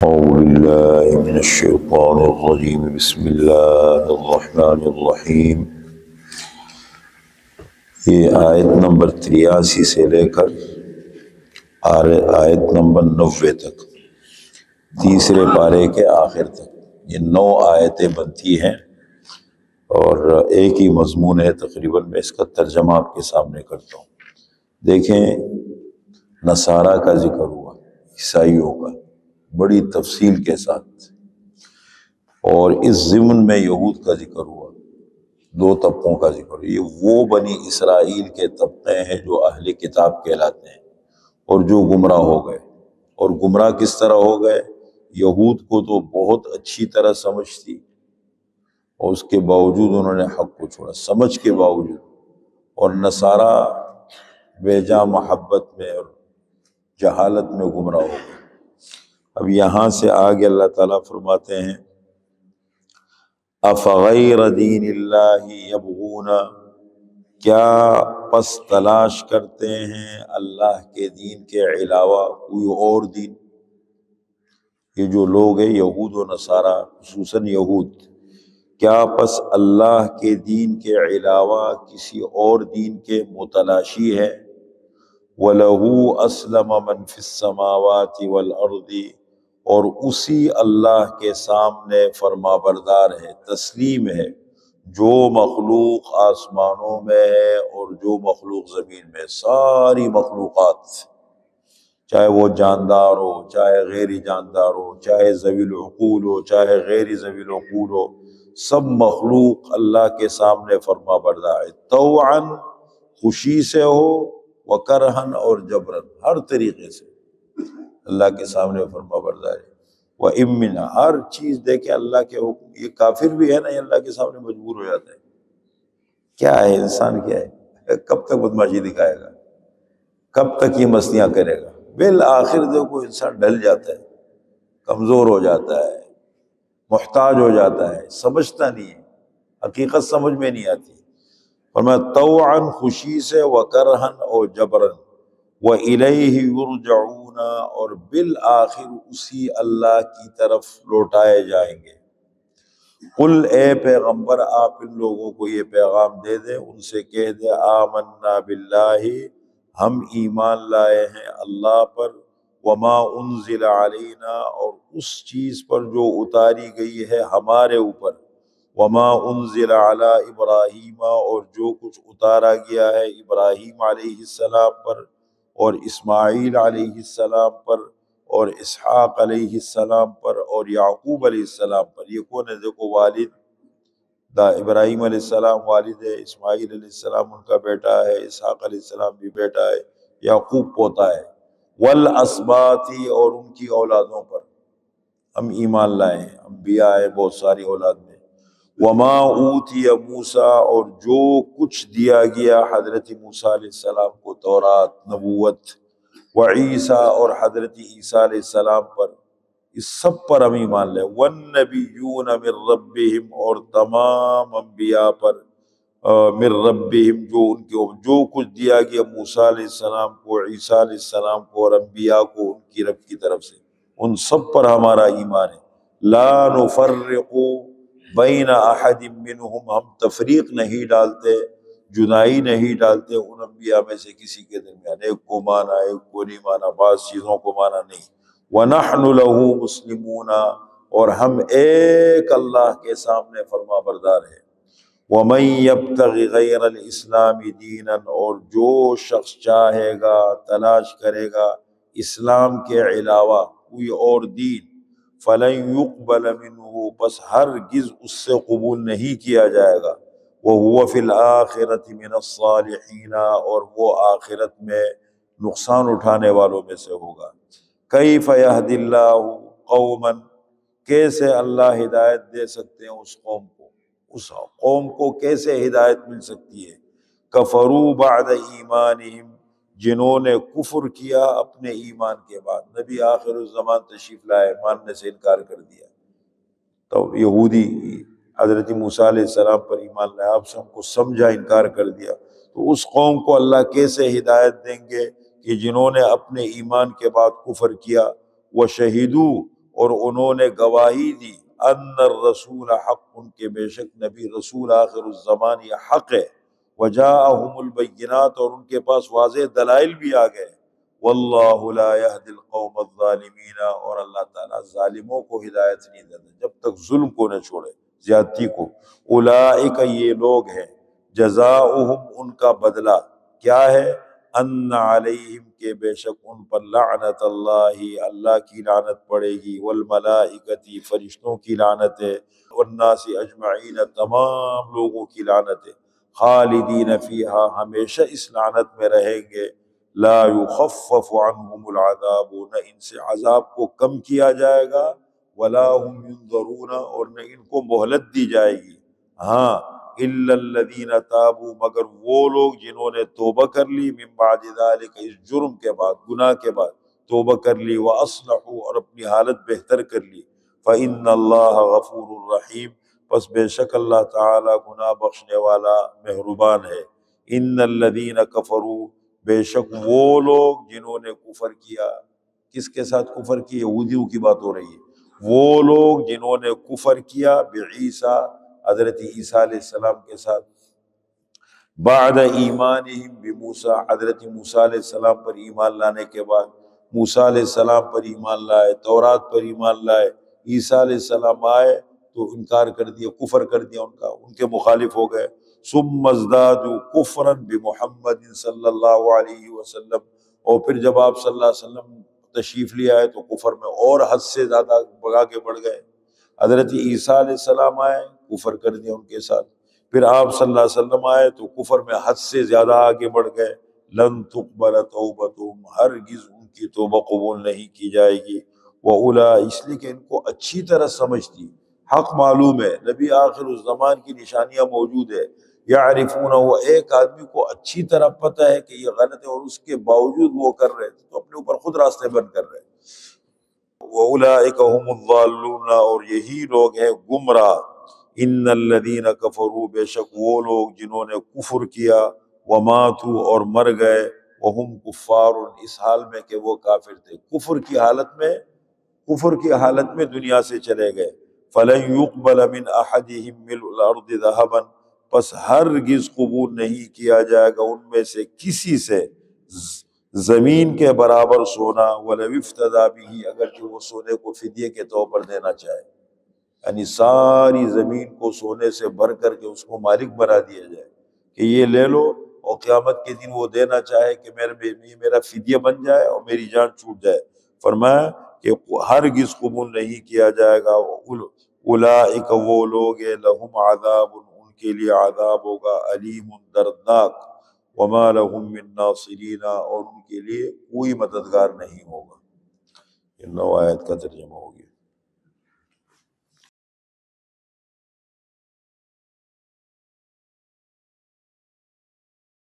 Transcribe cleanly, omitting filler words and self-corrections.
أعوذ بالله من الشيطان الرجيم بسم اللہ الرحمن الرحیم۔ یہ آیت نمبر 83 سے لے کر آیت نمبر 90 تک، تیسرے پارے کے آخر تک یہ 9 آیتیں بنتی ہیں اور ایک ہی مضمون ہے تقریباً۔ میں اس کا ترجمہ آپ کے سامنے کرتا ہوں۔ دیکھیں، نصارہ کا ذکر ہوا، عیسائیوں کا بڑی تفصیل کے ساتھ، اور اس ضمن میں یہود کا ذکر ہوا، 2 طبقوں کا ذکر ہوا۔ یہ وہ بنی اسرائیل کے طبقے ہیں جو اہل کتاب کہلاتے ہیں اور جو گمراہ ہو گئے۔ اور گمراہ کس طرح ہو گئے؟ یہود کو تو بہت اچھی طرح سمجھ تھی اور اس کے باوجود انہوں نے حق کو چھوڑا، سمجھ کے باوجود۔ اور نصارہ بے جا محبت میں اور جہالت میں گمراہ ہو گئے۔ اب یہاں سے آگے اللہ تعالیٰ فرماتے ہیں افغیر دین اللہ یبغون، کیا پس تلاش کرتے ہیں اللہ کے دین کے علاوہ کوئی اور دین؟ یہ جو لوگ ہیں یہود و نصارہ، خصوصاً یہود، کیا پس اللہ کے دین کے علاوہ کسی اور دین کے متلاشی ہے؟ وَلَهُ أَسْلَمَ مَنْ فِي السَّمَاوَاتِ وَالْأَرْضِ، اور اسی اللہ کے سامنے فرما بردار ہے، تسلیم ہے، جو مخلوق آسمانوں میں ہے اور جو مخلوق زمین میں، ساری مخلوقات، چاہے وہ جاندار ہو، چاہے غیر جاندار ہو، چاہے ذوی العقول ہو، چاہے غیر ذوی العقول ہو، سب مخلوق اللہ کے سامنے فرما بردار ہے، طوعاً خوشی سے ہو، وکرہن اور جبرن، ہر طریقے سے اللہ کے سامنے فرما بردار ہے۔ وَإِن مِّنْ، ہر چیز دیکھے اللہ کے حکم۔ یہ کافر بھی ہے نا، یہ اللہ کے سامنے مجبور ہو جاتا ہے۔ کیا ہے انسان، کیا ہے، کب تک بدماشی دکھائے گا، کب تک یہ مستیاں کرے گا؟ بالآخر دیکھو انسان ڈل جاتا ہے، کمزور ہو جاتا ہے، محتاج ہو جاتا ہے، سمجھتا نہیں ہے، حقیقت سمجھ میں نہیں آتی۔ فرمایا طوعاً خوشی سے، وکرہن اور جبرن، وَإِلَيْهِ يُرْجَعُونَ، اور بالآخر اسی اللہ کی طرف لوٹائے جائیں گے۔ قل، اے پیغمبر آپ ان لوگوں کو یہ پیغام دے دیں، ان سے کہہ دے آمنا باللہ، ہم ایمان لائے ہیں اللہ پر، وما انزل علینا، اور اس چیز پر جو اتاری گئی ہے ہمارے اوپر، وما انزل علی ابراہیم، اور جو کچھ اتارا گیا ہے ابراہیم علیہ السلام پر اور اسماعیل علیہ السلام پر اور اسحاق علیہ السلام پر اور یعقوب علیہ السلام پر۔ یہ کون ہے؟ دیکھو، والد دا ابراہیم علیہ السلام والد ہے، اسماعیل علیہ السلام ان کا بیٹا ہے، اسحاق علیہ السلام بھی بیٹا ہے، یعقوب پوتا ہے، والاسباط، اور ان کی اولادوں پر ہم ایمان لائے ہیں، انبیاء ہے بہت ساری اولاد میں۔ وما اوتی موسیٰ، اور جو کچھ دیا گیا حضرت موسیٰ علیہ السلام کو، تورات، نبوت، وعیسیٰ، اور حضرت عیسیٰ علیہ السلام پر، اس سب پر ہم ایمان لائے۔ والنبیون من ربہم، اور تمام انبیاء پر، من ربہم، جو ان کے جو کچھ دیا گیا موسیٰ علیہ السلام کو، عیسیٰ علیہ السلام کو اور انبیاء کو ان کی رب کی طرف سے، ان سب پر ہمارا ایمان ہے۔ لا نفرق بین احد منہم، ہم تفریق نہیں ڈالتے، جدائی نہیں ڈالتے ان انبیاء میں سے کسی کے درمیان، ایک کو مانا ایک کو نہیں مانا، بعض چیزوں کو مانا نہیں۔ وَنَحْنُ لَهُ مُسْلِمُونَ، اور ہم ایک اللہ کے سامنے فرما بردار ہیں۔ وَمَن يَبْتَغِ غَيْرَ الْإِسْلَامِ دِينًا، اور جو شخص چاہے گا، تلاش کرے گا اسلام کے علاوہ کوئی اور دین، فَلَن يُقْبَلَ مِنْهُ، پس ہرگز اس سے قبول نہیں کیا جائے گا۔ وَهُوَ فِي الْآخِرَةِ مِنَ الصَّالِحِينَ، اور وہ آخرت میں نقصان اٹھانے والوں میں سے ہوگا۔ كَيْفَ يَهْدِي اللَّهُ قَوْمًا، کیسے اللہ ہدایت دے سکتے ہیں اس قوم کو، اس قوم کو کیسے ہدایت مل سکتی ہے؟ كَفَرُوا بَعْدَ ایمانہم، جنہوں نے کفر کیا اپنے ایمان کے بعد، نبی آخر الزمان تشریف لائے، ماننے سے انکار کر دیا، تو یہودی حضرت موسیٰ علیہ السلام پر ایمان لائے، آپ سے ہم کو سمجھا، انکار کر دیا، تو اس قوم کو اللہ کیسے ہدایت دیں گے کہ جنہوں نے اپنے ایمان کے بعد کفر کیا؟ وشہدوا، اور انہوں نے گواہی دی ان الرسول حق، ان کے بے شک نبی رسول آخر الزمان یہ حق ہے، وجاءہم البینات، اور ان کے پاس واضح دلائل بھی آ گئے، واللہ لا یہدی القوم الظالمین، اور اللہ تعالیٰ ظالموں کو ہدایت نہیں دیتا جب تک ظلم کو نہ چھوڑے، زیادتی کو۔ اولئک، یہ لوگ ہیں، جزاؤہم، ان کا بدلہ کیا ہے، ان علیہم، کے بے شک ان پر لعنت اللہ، اللہ کی لعنت پڑے گی، والملائکتی، فرشتوں کی لعنت ہے، والناس اجمعین، تمام لوگوں کی لعنت ہے، خالدین فیہا، ہمیشہ اس لعنت میں رہیں گے، لا یخفف عنہم العذاب، نہ ان سے عذاب کو کم کیا جائے گا، ولا هم ینظرون، اور نہ ان کو مہلت دی جائے گی، ہاں، الا الذین تابوا، مگر وہ لوگ جنہوں نے توبہ کر لی، من بعد ذلک، اس جرم کے بعد، گناہ کے بعد توبہ کر لی، واصلحوا، اور اپنی حالت بہتر کر لی، فإن اللہ غفور الرحیم، پس بے شک اللہ تعالی گناہ بخشنے والا مہربان ہے۔ ان الذین کفروا، بے شک وہ لوگ جنہوں نے کفر کیا، کس کے ساتھ کفر کی، یہودیوں کی بات ہو رہی ہے، وہ لوگ جنہوں نے کفر کیا بعیسیٰ، حضرت عیسیٰ علیہ السلام کے ساتھ، بعد ایمانہم بموسیٰ، حضرت موسیٰ علیہ السلام پر ایمان لانے کے بعد، موسیٰ علیہ السلام پر ایمان لائے، تورات پر ایمان لائے، عیسیٰ علیہ السلام آئے تو انکار کر دیا، کفر کر دیا ان کا، ان کے مخالف ہو گئے، ثم ازدادوا کفرا بمحمد صلی اللہ علیہ وسلم، اور پھر جب آپ صلی اللہ علیہ وسلم تشریف لے آئے تو کفر میں اور حد سے زیادہ بگا کے بڑھ گئے، حضرت عیسیٰ علیہ السلام آئے، کفر کر دیا ان کے ساتھ، پھر آپ صلی اللہ علیہ وسلم آئے تو کفر میں حد سے زیادہ آگے بڑھ گئے، لن تقبل توبتہم، ہرگز ان کی توبہ قبول نہیں کی جائے گی، اس لیے کہ ان کو اچھی طرح سمجھتی، حق معلوم ہے، نبی آخر الزمان کی نشانیاں موجود ہے، یعرفونہ، ایک آدمی کو اچھی طرح پتہ ہے کہ یہ غلط ہے اور اس کے باوجود وہ کر رہے تو اپنے اوپر خود راستے بند کر رہے، وَأُولَئِكَ هُمُ الضَّالُّونَ، اور یہی لوگ ہیں گمراہ، ان الذین کفروا، بے شک وہ لوگ جنہوں نے کفر کیا، وماتوا، اور مر گئے، وہم کفار، اس حال میں کہ وہ کافر تھے، کفر کی حالت میں دنیا سے چلے گئے، فلن يقبل من احدهم ملء الارض ذهبا، پس ہرگز قبول نہیں کیا جائے گا ان میں سے کسی سے زمین کے برابر سونا، ولو افتدی به، اگرچہ وہ سونے کو فدیے کے طور پر دینا چاہے، یعنی ساری زمین کو سونے سے بھر کر کے اس کو مالک بنا دیا جائے کہ یہ لے لو، اور قیامت کے دن وہ دینا چاہے کہ میرا فدیہ بن جائے اور میری جان چھوٹ جائے، فرمایا کہ ہرگز قبول نہیں کیا جائے گا، اولئک، وہ لوگ لہم عذاب، ان کے لیے عذاب ہوگا، علیم، دردناک، وما لهم من ناصرین، اور ان کے لیے کوئی مددگار نہیں ہوگا۔ یہ 9 آیت کا ترجمہ ہو گیا۔